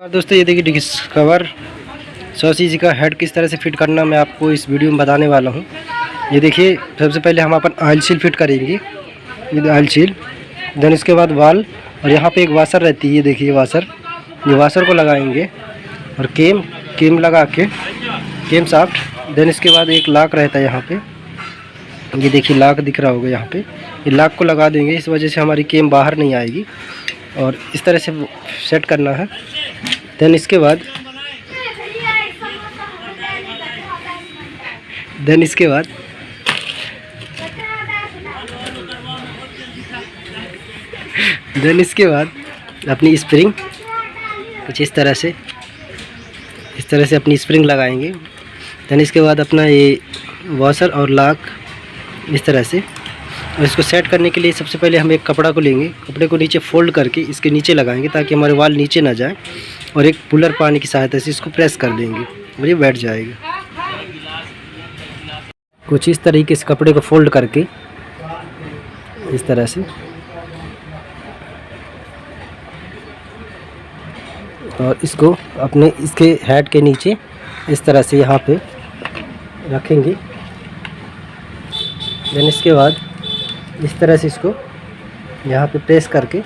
और दोस्तों ये देखिए डिस्कवर 100 सीसी का हेड किस तरह से फिट करना मैं आपको इस वीडियो में बताने वाला हूँ। ये देखिए सबसे पहले हम अपन ऑयल सील फिट करेंगे, ये ऑयल सील, देन इसके बाद वाल, और यहाँ पे एक वाशर रहती है, ये देखिए वाशर, ये वाशर को लगाएंगे और केम लगा के केम शाफ्ट, देन इसके बाद एक लॉक रहता है यहाँ पे, ये देखिए लॉक दिख रहा होगा यहाँ पे, ये लॉक को लगा देंगे, इस वजह से हमारी केम बाहर नहीं आएगी और इस तरह से सेट करना है। देन इसके बाद अपनी स्प्रिंग कुछ इस तरह से अपनी स्प्रिंग लगाएंगे। देन इसके बाद अपना ये वॉशर और लॉक इस तरह से, और इसको सेट करने के लिए सबसे पहले हम एक कपड़ा को लेंगे, कपड़े को नीचे फोल्ड करके इसके नीचे लगाएंगे ताकि हमारे वाल नीचे ना जाए, और एक पुलर पानी की सहायता से इसको प्रेस कर देंगे और ये बैठ जाएगा। कुछ इस तरीके से कपड़े को फोल्ड करके इस तरह से, और इसको अपने इसके हेड के नीचे इस तरह से यहाँ पे रखेंगे। देन इसके बाद इस तरह से इसको यहाँ पे प्रेस करके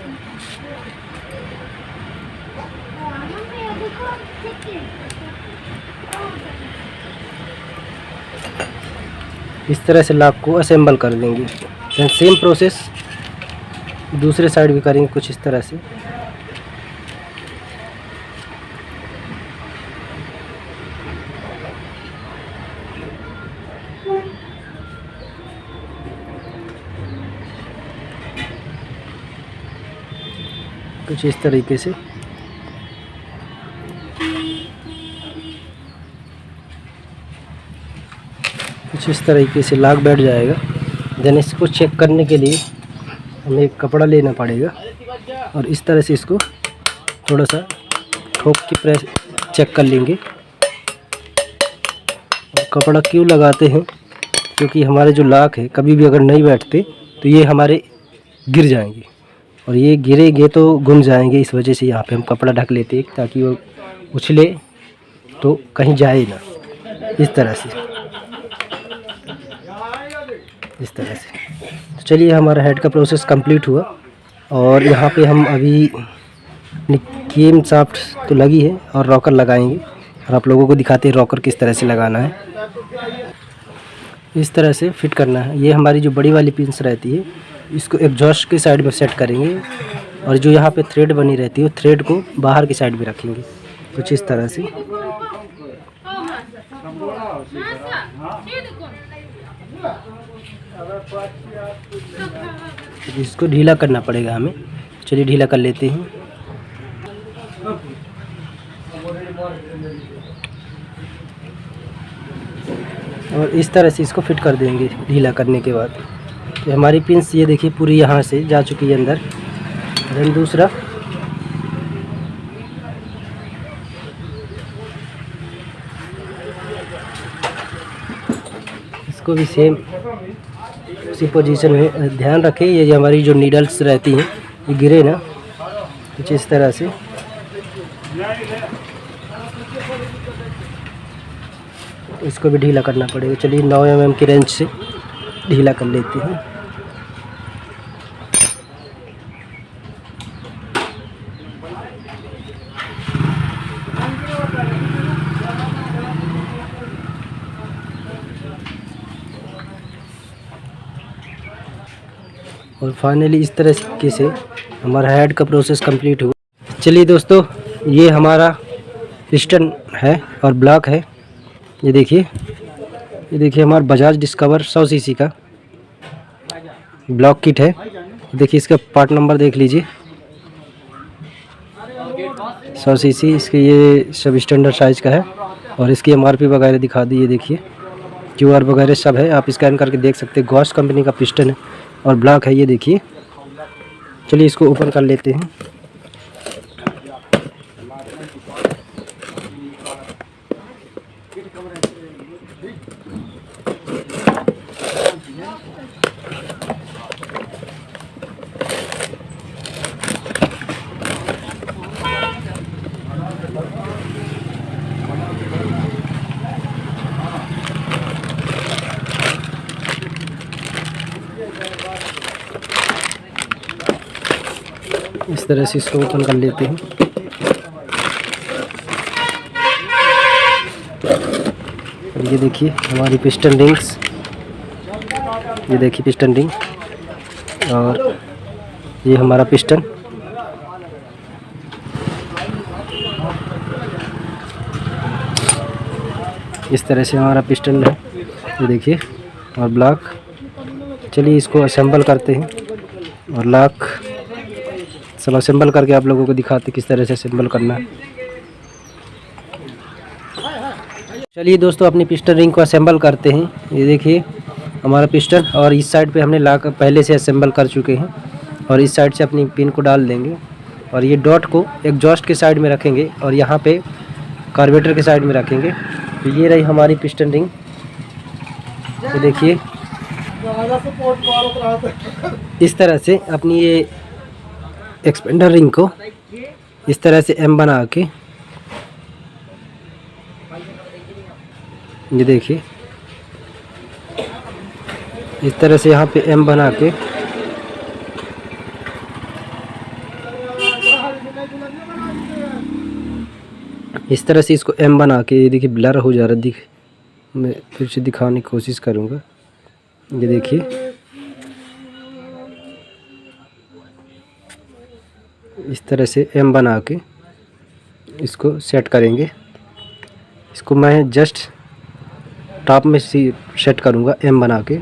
इस तरह से लॉक को असेंबल कर देंगे। देन सेम प्रोसेस दूसरे साइड भी करेंगे कुछ इस तरह से। कुछ इस तरीके से लॉक बैठ जाएगा। देन इसको चेक करने के लिए हमें एक कपड़ा लेना पड़ेगा और इस तरह से इसको थोड़ा सा ठोक के प्रेस चेक कर लेंगे। और कपड़ा क्यों लगाते हैं, क्योंकि हमारे जो लॉक है कभी भी अगर नहीं बैठते तो ये हमारे गिर जाएंगे, और ये गिरेंगे तो गुम जाएंगे, इस वजह से यहाँ पे हम कपड़ा ढक लेते हैं ताकि वो उछले तो कहीं जाए ना। इस तरह से तो चलिए हमारा हेड का प्रोसेस कंप्लीट हुआ, और यहाँ पे हम अभी केम शाफ्ट तो लगी है और रॉकर लगाएंगे, और आप लोगों को दिखाते हैं रॉकर किस तरह से लगाना है। इस तरह से फिट करना है। ये हमारी जो बड़ी वाली पिंस रहती है इसको एग्जॉस्ट की साइड में सेट करेंगे, और जो यहाँ पे थ्रेड बनी रहती है थ्रेड को बाहर की साइड में रखेंगे कुछ इस तरह से। इसको ढीला करना पड़ेगा हमें, चलिए ढीला कर लेते हैं। और इस तरह से इसको फिट कर देंगे ढीला करने के बाद। तो हमारी पिंस ये देखिए पूरी यहाँ से जा चुकी है अंदर। देन दूसरा इसको भी सेम उसी पोजीशन में ध्यान रखें, ये हमारी जो नीडल्स रहती हैं ये गिरे ना, कुछ इस तरह से। इसको भी ढीला करना पड़ेगा, चलिए 9 mm की रेंच से ढीला कर लेते हैं। और फाइनली इस तरीके से हमारा हेड का प्रोसेस कंप्लीट हुआ। चलिए दोस्तों, ये हमारा पिस्टन है और ब्लॉक है। ये देखिए हमारा बजाज डिस्कवर 100 सीसी का ब्लॉक किट है। देखिए इसका पार्ट नंबर देख लीजिए, 100 सीसी, इसके ये सब स्टैंडर्ड साइज़ का है, और इसकी MRP वगैरह दिखा दी, ये देखिए QR वगैरह सब है, आप स्कैन करके देख सकते हैं। गॉश कंपनी का पिस्टन है और ब्लॉक है, ये देखिए। चलिए इसको ओपन कर लेते हैं। इस तरह से इसको ओपन कर लेते हैं। और ये देखिए हमारी पिस्टन रिंग्स, ये देखिए पिस्टन रिंग, और ये हमारा पिस्टन। इस तरह से हमारा पिस्टन है, ये देखिए, और ब्लॉक। चलिए इसको असेंबल करते हैं और लॉक सब असेंबल करके आप लोगों को दिखाते किस तरह से असेंबल करना है। चलिए दोस्तों अपनी पिस्टन रिंग को असेंबल करते हैं। ये देखिए हमारा पिस्टन, और इस साइड पे हमने लॉक पहले से असेंबल कर चुके हैं, और इस साइड से अपनी पिन को डाल देंगे, और ये डॉट को एग्जॉस्ट के साइड में रखेंगे और यहाँ पे कार्बोरेटर के साइड में रखेंगे। तो ये रही हमारी पिस्टन रिंग। तो देखिए इस तरह से अपनी ये एक्सपेंडर रिंग को इस तरह से एम बना के, ये देखिए इस तरह से यहाँ पे एम बना के इस तरह से इसको एम बना के, ये देखिए ब्लर हो जा रहा है, मैं फिर से दिखाने की कोशिश करूँगा। ये देखिए इस तरह से एम बना के इसको सेट करेंगे। इसको मैं जस्ट टॉप में सेट करूँगा एम बना के।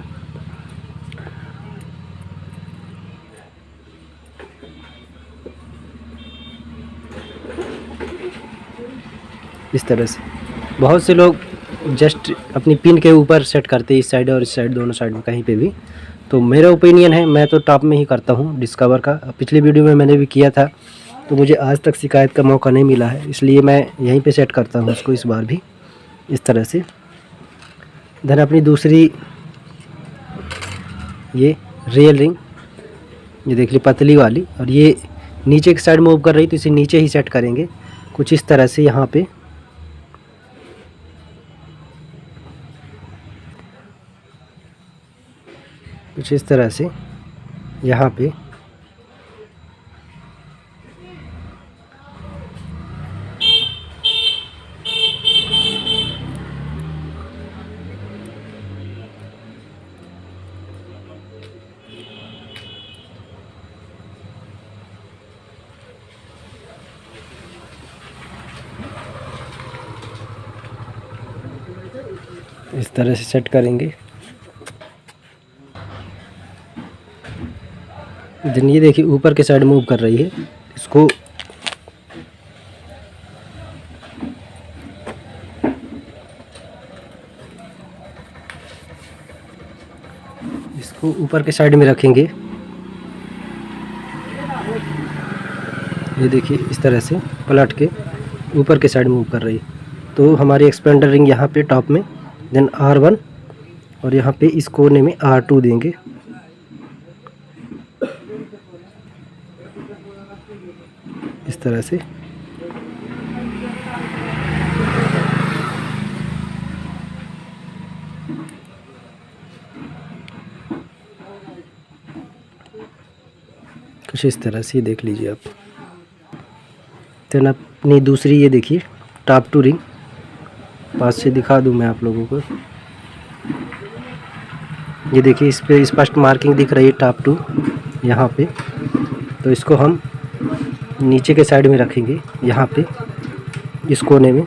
इस तरह से बहुत से लोग जस्ट अपनी पिन के ऊपर सेट करते हैं, इस साइड और इस साइड, दोनों साइड में कहीं पे भी। तो मेरा ओपिनियन है, मैं तो टॉप में ही करता हूँ डिस्कवर का। पिछली वीडियो में मैंने भी किया था, तो मुझे आज तक शिकायत का मौका नहीं मिला है, इसलिए मैं यहीं पे सेट करता हूँ उसको इस बार भी इस तरह से। देन अपनी दूसरी ये रियल रिंग, ये देख ली पतली वाली, और ये नीचे की साइड मूव कर रही, तो इसे नीचे ही सेट करेंगे कुछ इस तरह से। यहाँ पे कुछ इस तरह से यहाँ पे इस तरह से सेट करेंगे। दिन ये देखिए ऊपर के साइड मूव कर रही है, इसको ऊपर के साइड में रखेंगे। ये देखिए इस तरह से पलट के ऊपर के साइड मूव कर रही है। तो हमारी एक्सपेंडर रिंग यहाँ पे टॉप में, देन R1, और यहाँ पे इस कोने में R2 देंगे। इस तरह से कुछ इस तरह से देख लीजिए आप। देन अपनी दूसरी ये देखिए टॉप टू रिंग, पास से दिखा दूं मैं आप लोगों को। ये देखिए इस पे स्पष्ट मार्किंग दिख रही है टॉप टू यहाँ पे। तो इसको हम नीचे के साइड में रखेंगे यहाँ पे इस कोने में,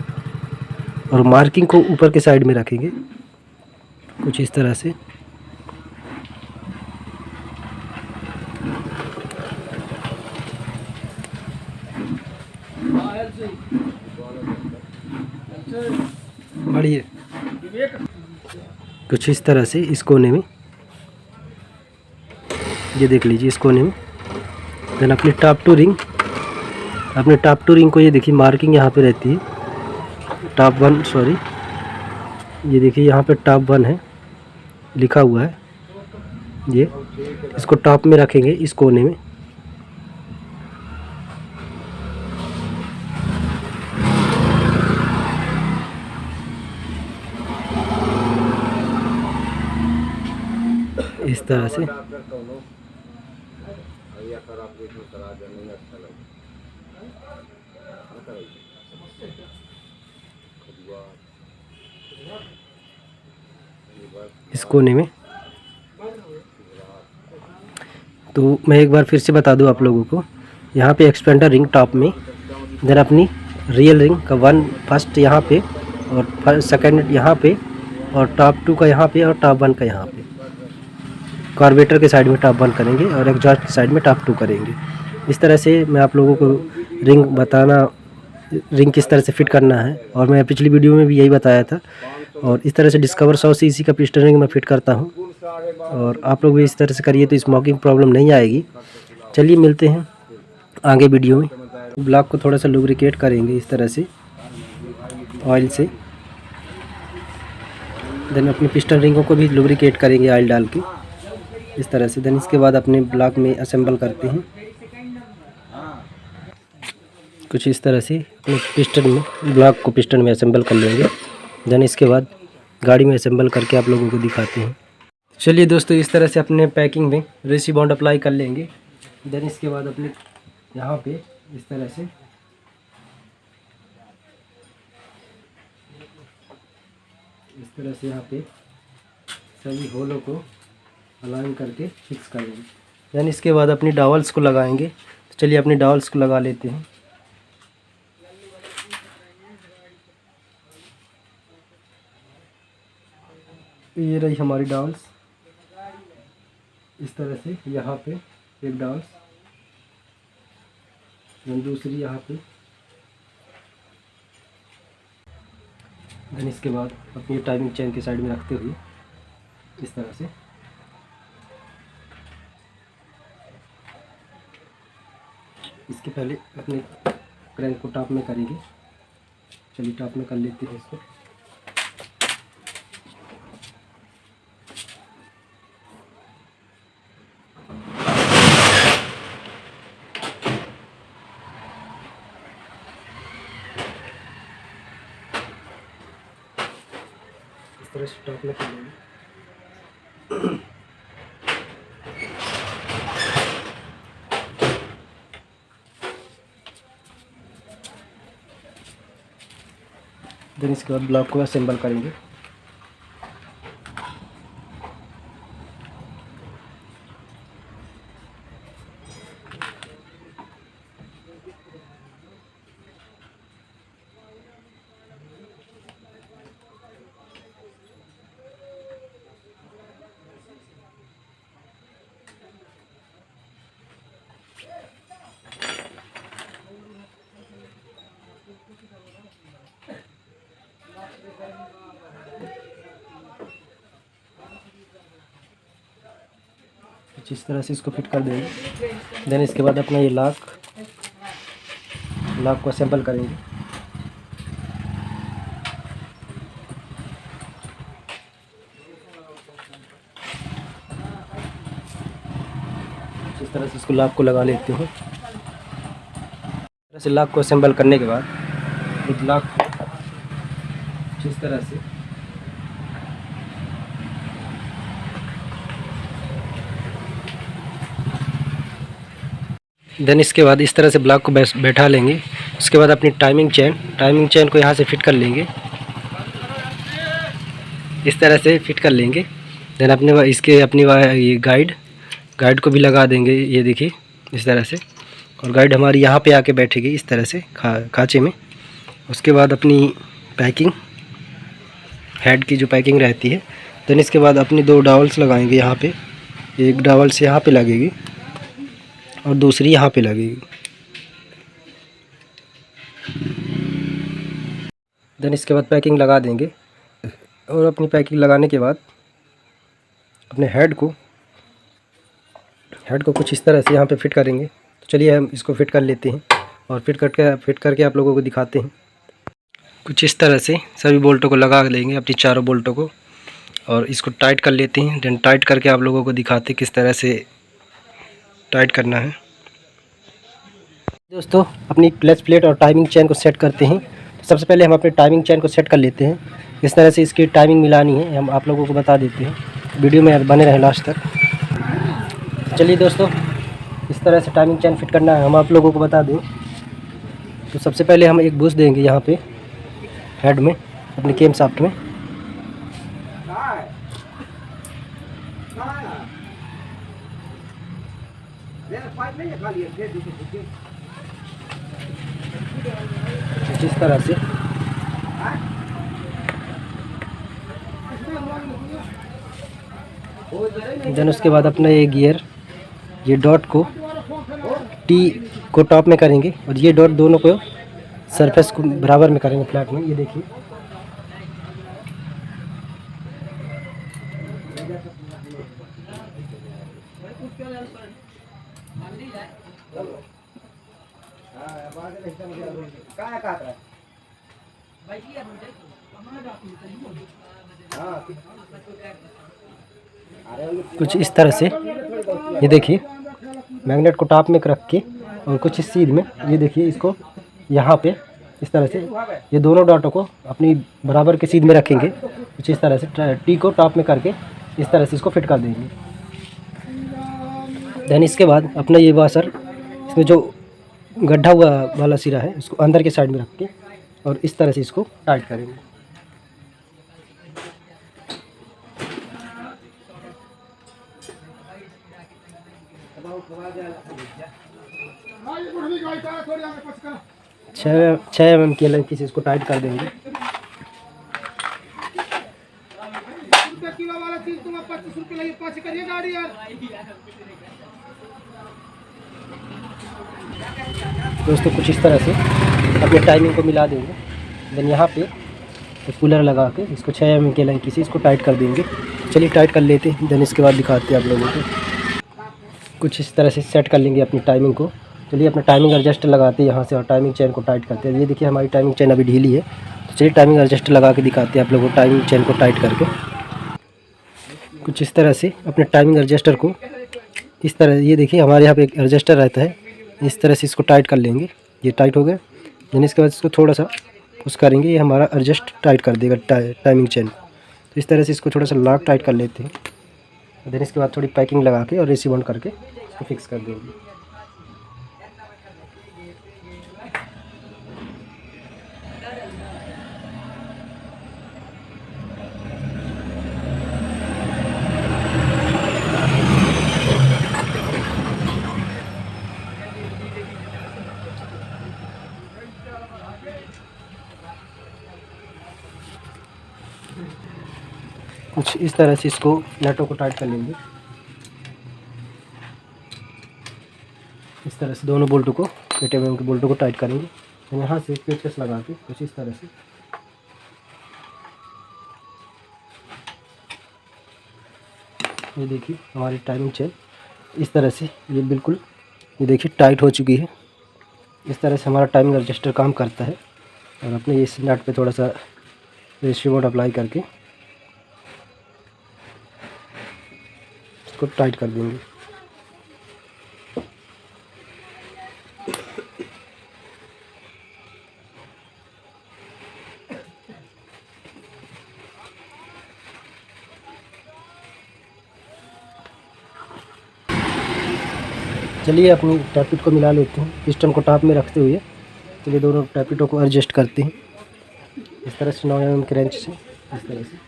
और मार्किंग को ऊपर के साइड में रखेंगे कुछ इस तरह से। बढ़िए कुछ इस तरह से इस कोने में, ये देख लीजिए इस कोने में। देन अपनी टॉप टू रिंग, अपने टॉप टू रिंग को ये देखिए मार्किंग यहाँ पे रहती है, टॉप 1 सॉरी, ये देखिए यहाँ पे टॉप 1 है लिखा हुआ है। ये इसको टॉप में रखेंगे इस कोने में। इस तरह से इस कोने में। तो मैं एक बार फिर से बता दूं आप लोगों को, यहाँ पे एक्सपेंडर रिंग टॉप में, देन अपनी रियल रिंग का फर्स्ट यहाँ पे और सेकंड यहाँ पे और टॉप 2 का यहाँ पे और टॉप 1 का यहाँ पे। कार्बोरेटर के साइड में टॉप 1 करेंगे और एग्जॉस्ट के साइड में टॉप 2 करेंगे। इस तरह से मैं आप लोगों को रिंग किस तरह से फिट करना है, और मैं पिछली वीडियो में भी यही बताया था। और इस तरह से डिस्कवर 100 सीसी का पिस्टन रिंग मैं फिट करता हूँ, और आप लोग भी इस तरह से करिए तो स्मोकिंग प्रॉब्लम नहीं आएगी। चलिए मिलते हैं आगे वीडियो में। ब्लॉक को थोड़ा सा लुब्रिकेट करेंगे इस तरह से ऑयल से, देन अपने पिस्टन रिंगों को भी लुब्रिकेट करेंगे ऑयल डाल के इस तरह से। देन इसके बाद अपने ब्लॉक में असेंबल करते हैं कुछ इस तरह से। अपने पिस्टन में ब्लॉक को पिस्टन में असेंबल कर लेंगे। देन इसके बाद गाड़ी में असेंबल करके आप लोगों को दिखाते हैं। चलिए दोस्तों, इस तरह से अपने पैकिंग में रेसी बॉन्ड अप्लाई कर लेंगे। देन इसके बाद अपने यहाँ पे इस तरह से यहाँ पे सभी होलों को अलाइन करके फिक्स कर लेंगे। देन इसके बाद अपनी डॉवल्स को लगाएंगे। तो चलिए अपनी डॉवल्स को लगा लेते हैं। ये रही हमारी डॉवल्स। इस तरह से यहाँ पे एक डॉवल्स, देन दूसरी यहाँ पे, देन इसके बाद अपनी टाइमिंग चेन के साइड में रखते हुए इस तरह से इसके पहले अपने क्रैंक को टॉप में करेंगे। चलिए टॉप में कर लेते हैं इसको। इस तरह से टॉप में कर लेंगे। देन इसके बाद ब्लॉक को असेंबल करेंगे। इस तरह से इसको फिट कर देंगे। देन इसके बाद अपना ये लॉक को असेंबल करेंगे। इस तरह से इसको लॉक को लगा लेते हैं। इस तरह से लॉक को असेंबल करने के बाद एक लॉक इस तरह से देन इसके बाद इस तरह से ब्लॉक को बैठा लेंगे। उसके बाद अपनी टाइमिंग चेन को यहाँ से फिट कर लेंगे। इस तरह से फिट कर लेंगे। देन अपनी ये गाइड को भी लगा देंगे। ये देखिए इस तरह से, और गाइड हमारी यहाँ पे आके बैठेगी इस तरह से खांचे में। उसके बाद अपनी पैकिंग हेड की जो पैकिंग रहती है, देन इसके बाद अपनी 2 डॉवल्स लगाएंगे यहाँ पे। एक डॉवल्स यहाँ पे लगेगी और दूसरी यहाँ पे लगेगी। देन इसके बाद पैकिंग लगा देंगे, और अपनी पैकिंग लगाने के बाद अपने हेड को कुछ इस तरह से यहाँ पे फिट करेंगे। तो चलिए हम इसको फिट कर लेते हैं, और फिट करके आप लोगों को दिखाते हैं। कुछ इस तरह से सभी बोल्टों को लगा लेंगे, अपनी चारों बोल्टों को, और इसको टाइट कर लेते हैं। देन टाइट करके आप लोगों को दिखाते हैं किस तरह से टाइट करना है। दोस्तों, अपनी क्लच प्लेट और टाइमिंग चेन को सेट करते हैं। तो सबसे पहले हम अपनी टाइमिंग चेन को सेट कर लेते हैं। इस तरह से इसकी टाइमिंग मिलानी है, हम आप लोगों को बता देते हैं। वीडियो में बने रहे लास्ट तक। चलिए दोस्तों, इस तरह से टाइमिंग चेन फिट करना है। हम आप लोगों को बता दें तो सबसे पहले हम एक बुश देंगे यहाँ पे हेड में, अपने केम शाफ्ट में। जिस तरह से देन उसके बाद अपना ये गियर, ये डॉट को टी को टॉप में करेंगे और ये डॉट दोनों को सरफेस को बराबर में करेंगे फ्लैट में। ये देखिए कुछ इस तरह से, ये देखिए मैग्नेट को टॉप में रख के और कुछ इस सीध में, ये देखिए इसको यहाँ पे इस तरह से ये दोनों डॉटों को अपनी बराबर के सीध में रखेंगे। कुछ इस तरह से टी को टॉप में करके इस तरह से इसको फिट कर देंगे। देन इसके बाद अपना ये वाशर, इसमें जो गड्ढा हुआ वाला सिरा है उसको अंदर के साइड में रख के और इस तरह से इसको टाइट करेंगे। छः mm की लंकी से इसको टाइट कर देंगे। दोस्तों कुछ इस तरह से अपने टाइमिंग को मिला देंगे। देन यहाँ पे कूलर लगा के इसको 6 mm की लंकी से इसको टाइट कर देंगे। चलिए टाइट कर लेते हैं, देन इसके बाद दिखाते हैं आप लोगों को। कुछ इस तरह से सेट कर लेंगे अपनी टाइमिंग को। चलिए अपना टाइमिंग एडजस्टर लगाते हैं यहाँ से और टाइमिंग चेन को टाइट करते हैं। ये देखिए हमारी टाइमिंग चेन अभी ढीली है, तो चलिए टाइमिंग एडजस्टर लगा के दिखाते हैं आप लोगों को टाइमिंग चेन को टाइट करके। कुछ इस तरह से अपने टाइमिंग एडजस्टर को इस तरह, ये देखिए हमारे यहाँ पे एक एडजस्टर रहता है, इस तरह से इसको टाइट कर लेंगे। ये टाइट हो गया। देन इसके बाद इसको थोड़ा सा पुश करेंगे, ये हमारा एडजस्ट टाइट कर देगा टाइमिंग चेन। तो इस तरह से इसको थोड़ा सा लॉक टाइट कर लेते हैं। देन इसके बाद थोड़ी पैकिंग लगा के और रेसी बंद करके इसको फिक्स कर देंगे। कुछ इस तरह से इसको नटों को टाइट कर लेंगे। इस तरह से दोनों बोल्टों को, 8 mm के बोल्टों को टाइट करेंगे। यहाँ से पेचकस लगा के कुछ इस तरह से ये देखिए हमारी टाइमिंग चेन इस तरह से ये बिल्कुल, ये देखिए टाइट हो चुकी है। इस तरह से हमारा टाइमिंग एडजस्टर काम करता है। और अपने इस नट पे थोड़ा सा रेसियो मोड अप्लाई करके इसको टाइट कर देंगे। चलिए अपनी टैपिट को मिला लेते हैं पिस्टन को टॉप में रखते हुए। चलिए दोनों टैपिटों को एडजस्ट करते हैं इस तरह से 9 mm के रेंच से, इस तरह से।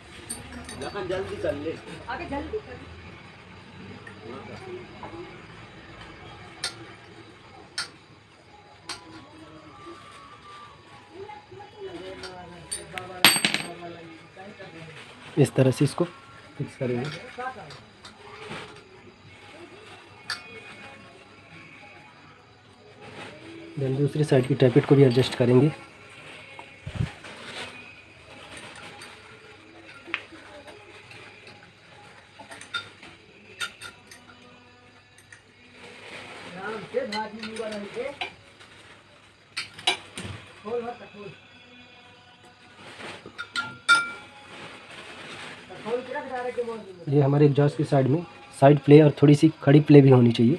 इस तरह से इसको फिक्स करेंगे। देन दूसरी साइड की टैपिट को भी एडजस्ट करेंगे। ये हमारे एग्जॉस्ट की साइड में साइड प्ले और थोड़ी सी खड़ी प्ले भी होनी चाहिए।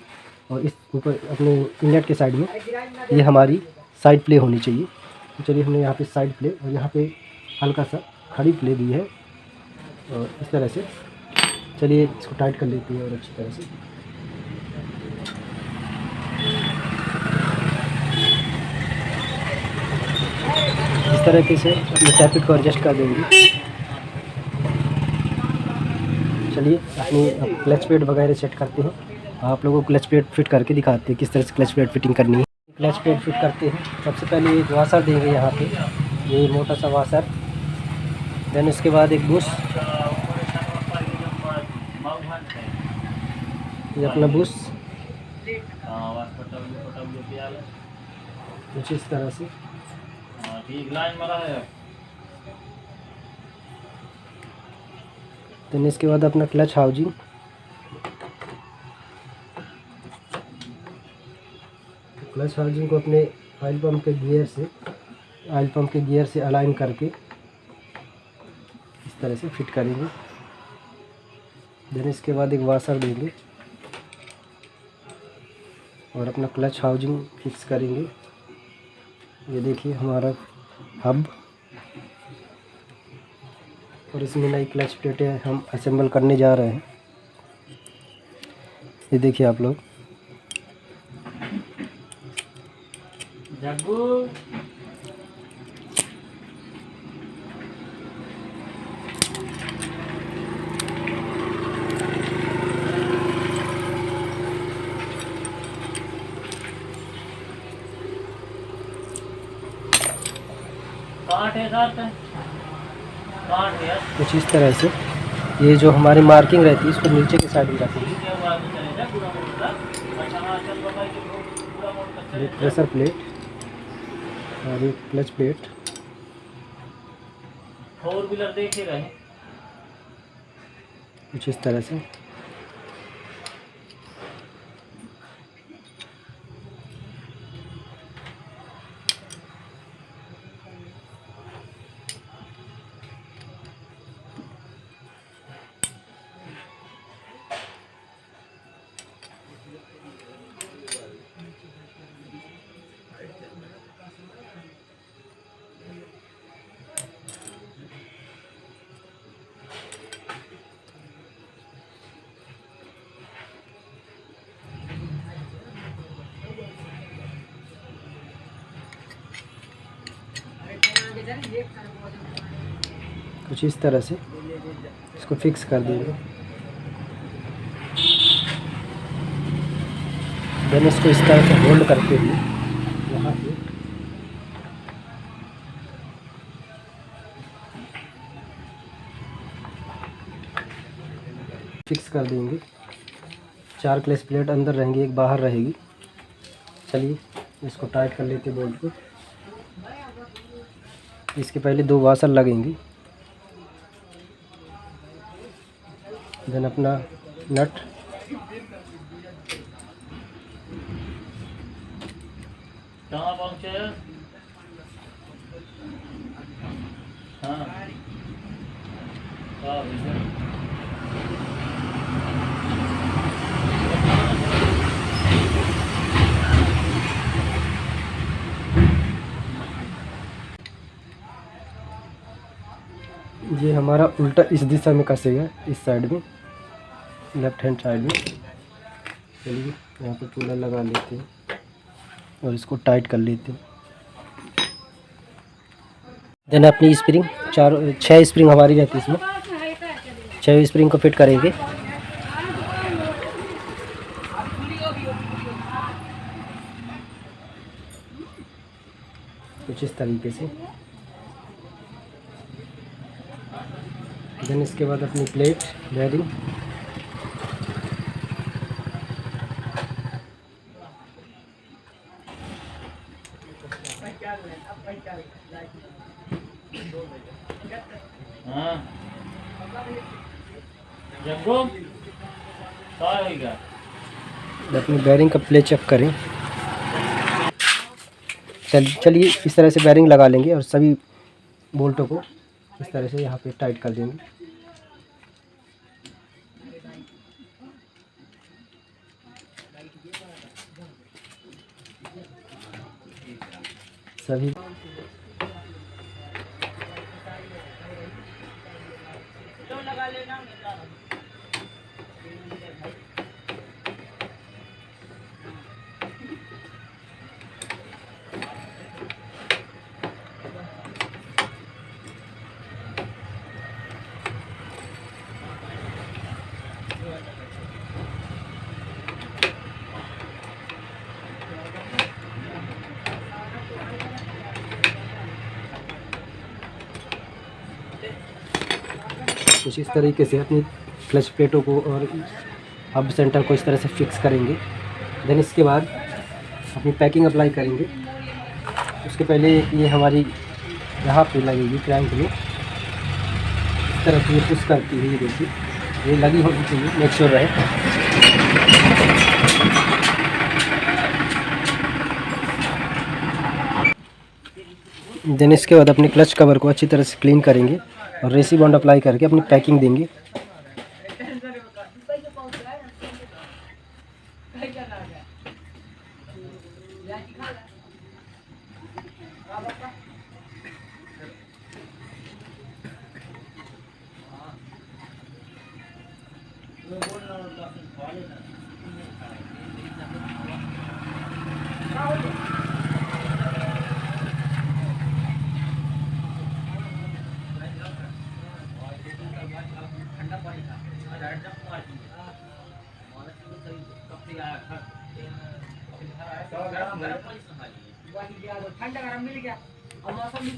और इस ऊपर अपने इनलेट के साइड में ये हमारी साइड प्ले होनी चाहिए। तो चलिए हमने यहाँ पे साइड प्ले और यहाँ पे हल्का सा खड़ी प्ले भी है। और इस तरह से चलिए इसको टाइट कर लेते हैं और अच्छी तरह से। इस तरीके से अपने टैपिट को एडजस्ट कर देंगे। चलिए अपनी क्लच प्लेट वगैरह सेट करते हैं, आप लोगों को क्लच प्लेट फिट करके दिखाते हैं किस तरह से क्लच प्लेट फिटिंग करनी है। क्लच प्लेट फिट करते हैं, सबसे पहले एक वाशर देंगे यहाँ पे, ये मोटा सा वाशर। देन इसके बाद एक बुश, ये अपना बुश कुछ इस तरह से। देन इसके बाद अपना क्लच हाउसिंग, क्लच हाउसिंग को अपने ऑयल पंप के गियर से अलाइन करके इस तरह से फिट करेंगे। देन इसके बाद एक वाशर देंगे और अपना क्लच हाउसिंग फिक्स करेंगे। ये देखिए हमारा हब, और इसमें नई क्लच प्लेटें हम असेंबल करने जा रहे हैं। ये देखिए आप लोग। कुछ इस तरह से ये जो हमारी मार्किंग रहती है इसको नीचे की साइड में रखेंगे। एक प्रेशर प्लेट और एक क्लच प्लेट। फोर व्हीलर देखे रहे कुछ इस तरह से। कुछ इस तरह से इसको फिक्स कर देंगे। देन इसको इस तरह से होल्ड करते हुए यहाँ पे फिक्स कर देंगे। 4 क्लच प्लेट अंदर रहेंगी, एक बाहर रहेगी। चलिए इसको टाइट कर लेते हैं बोल्ट को। इसके पहले 2 वाशर लगेंगी। देन अपना नट, कहाँ पहुँचे? हाँ ये हमारा उल्टा इस दिशा में कसेगा, इस साइड में, लेफ्ट हैंड साइड में। चलिए यहाँ पे पुलर लगा लेते हैं और इसको टाइट कर लेते हैं। देन अपनी स्प्रिंग 6 स्प्रिंग हमारी रहती है, इसमें 6 स्प्रिंग को फिट करेंगे। कुछ इस तरीके से। देन इसके बाद अपनी प्लेट बेयरिंग, हाँ जग्गू क्या होगा? अपनी बेयरिंग का प्ले चेक करें। चलिए इस तरह से बेयरिंग लगा लेंगे और सभी बोल्टों को इस तरह से यहाँ पे टाइट कर देंगे। सभी कुछ इस तरीके से अपनी क्लच प्लेटों को और हब सेंटर को इस तरह से फिक्स करेंगे। देन इसके बाद अपनी पैकिंग अप्लाई करेंगे। उसके पहले ये हमारी यहाँ पे लगेगी क्रैंक में, इस तरह से ये पुश करती है। ये देखिए, ये लगी होनी चाहिए, मेक श्योर रहे। देन इसके बाद अपने क्लच कवर को अच्छी तरह से क्लीन करेंगे और रेसी बॉन्ड अप्लाई करके अपनी पैकिंग देंगे।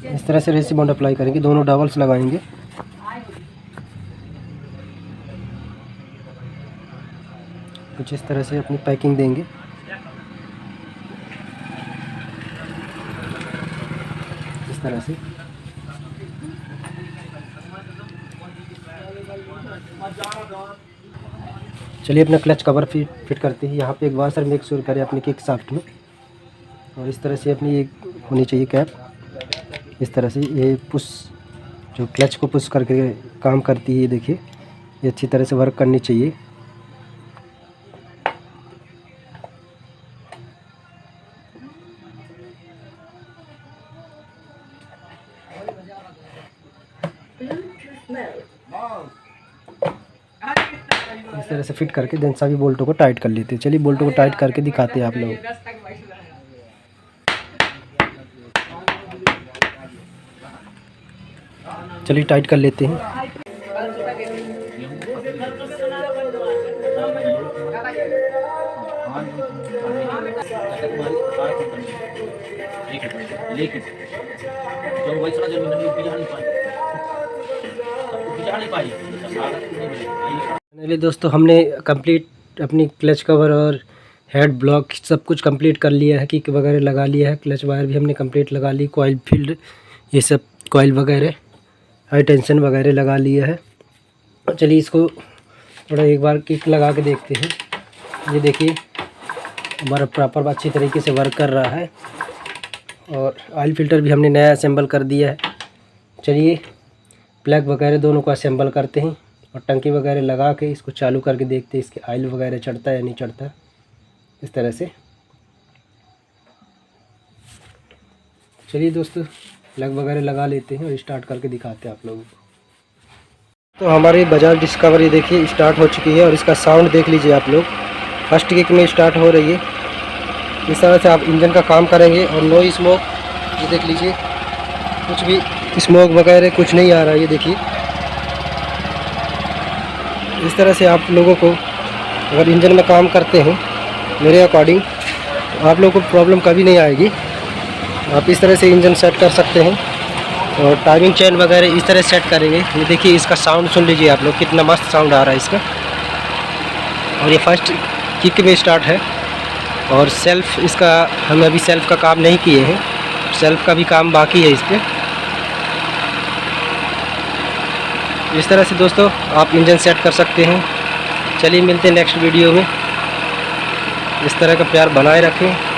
इस तरह से रेसी बॉन्ड अप्लाई करेंगे, दोनों डबल्स लगाएंगे। कुछ इस तरह से अपनी पैकिंग देंगे। इस तरह से चलिए अपना क्लच कवर फिट करते हैं। यहाँ पे एक वाशर मेक श्योर करें अपने किक शाफ्ट में, और इस तरह से अपनी एक होनी चाहिए कैप। इस तरह से ये पुश जो क्लच को पुश करके काम करती है, ये देखिए, ये अच्छी तरह से वर्क करनी चाहिए। इस तरह से फिट करके देन सभी बोल्टों को टाइट कर लेते हैं। चलिए बोल्टों को टाइट करके दिखाते हैं आप लोग। चलिए टाइट कर लेते हैं। फाइनली दोस्तों हमने कंप्लीट अपनी क्लच कवर और हेड ब्लॉक सब कुछ कंप्लीट कर लिया है। किक वगैरह लगा लिया है, क्लच वायर भी हमने कंप्लीट लगा ली, कॉइल फील्ड ये सब कॉइल वगैरह हाई टेंशन वगैरह लगा लिया है। चलिए इसको थोड़ा एक बार किक लगा के देखते हैं। ये देखिए हमारा प्रॉपर अच्छी तरीके से वर्क कर रहा है, और ऑयल फिल्टर भी हमने नया असेंबल कर दिया है। चलिए प्लग वगैरह दोनों को असेंबल करते हैं और टंकी वगैरह लगा के इसको चालू करके देखते हैं इसके ऑयल वगैरह चढ़ता है या नहीं चढ़ता। इस तरह से चलिए दोस्तों प्लग वगैरह लगा लेते हैं और स्टार्ट करके दिखाते हैं आप लोगों को। तो हमारी बजाज डिस्कवर ये देखिए स्टार्ट हो चुकी है, और इसका साउंड देख लीजिए आप लोग। फर्स्ट किक में स्टार्ट हो रही है। इस तरह से आप इंजन का काम करेंगे और नो स्मोक, ये देख लीजिए कुछ भी स्मोक वगैरह कुछ नहीं आ रहा है। ये देखिए इस तरह से आप लोगों को अगर इंजन में काम करते हैं मेरे अकॉर्डिंग, तो आप लोगों को प्रॉब्लम कभी नहीं आएगी। आप इस तरह से इंजन सेट कर सकते हैं, और टाइमिंग चेन वगैरह इस तरह सेट करेंगे। ये देखिए इसका साउंड सुन लीजिए आप लोग, कितना मस्त साउंड आ रहा है इसका। और ये फर्स्ट किक में स्टार्ट है, और सेल्फ इसका हम अभी सेल्फ का काम नहीं किए हैं, सेल्फ का भी काम बाकी है इस पर। इस तरह से दोस्तों आप इंजन सेट कर सकते हैं। चलिए मिलते हैं नेक्स्ट वीडियो में। इस तरह का प्यार बनाए रखें।